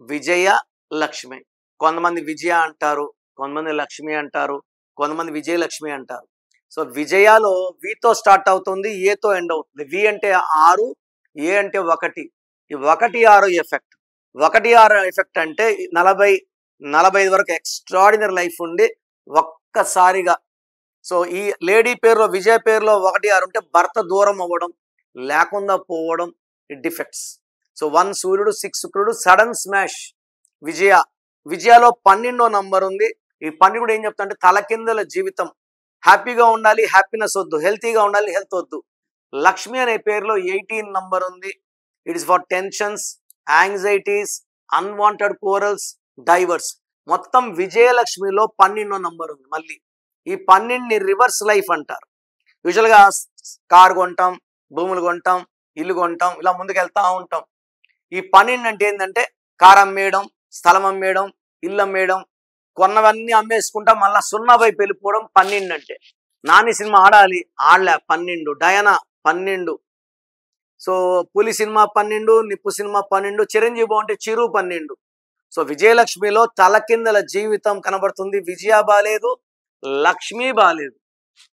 విజయ లక్ష్మి. కొంతమంది విజయ అంటారు, కొంతమంది లక్ష్మి అంటారు, కొంతమంది విజయలక్ష్మి అంటారు. సో విజయాలో వితో స్టార్ట్ అవుతుంది, ఏతో ఎండ్ అవుతుంది. వి అంటే 6, ఏ అంటే 1. ఈ 1, 6 ఎఫెక్ట్. 1, 6 ఎఫెక్ట్ అంటే 40-45 వరకు ఎక్స్ట్రాడినరీ లైఫ్ ఉండి ఒక్కసారిగా. సో ఈ లేడీ పేరులో విజయ పేరులో 1, 6 ఉంటే భర్త దూరం అవ్వడం, లేకుండా పోవడం డిఫెక్ట్స్. సో 1 సూర్యుడు, 6 శుక్రుడు, సడన్ స్మాష్. విజయలో 12వ నంబర్ ఉంది. ఈ 12 కూడా ఏం చెప్తా అంటే తలకిందుల జీవితం. హ్యాపీగా ఉండాలి, హ్యాపీనెస్ వద్దు. హెల్తీగా ఉండాలి, హెల్త్ వద్దు. లక్ష్మి అనే పేరులో 18 నంబర్ ఉంది. It is for tensions, anxieties, unwanted corals, divorce. మొత్తం విజయలక్ష్మిలో 12వ నంబర్ ఉంది. మళ్ళీ ఈ 12ని రివర్స్ లైఫ్ అంటారు. యూజువల్గా కారు కొంటాం, భూములు కొంటాం, ఇల్లు కొంటాం, ఇలా ముందుకు వెళ్తా ఉంటాం. ఈ 12 అంటే ఏంటంటే కారు అమ్మేయడం, స్థలం అమ్మేయడం, ఇల్లు అమ్మేయడం, కొన్నవన్నీ అమ్మేసుకుంటాం, మళ్ళీ 0 వైపు వెళ్ళిపోవడం 12 అంటే. నాని సినిమా ఆడాలి, ఆడలే 12. డయానా 12. సో పులి సినిమా 12, నిప్పు సినిమా 12, చిరంజీవి బాగుంటే చిరు 12. సో విజయలక్ష్మిలో తలకిందల జీవితం కనబడుతుంది. విజయ బాలేదు, లక్ష్మి బాలేదు.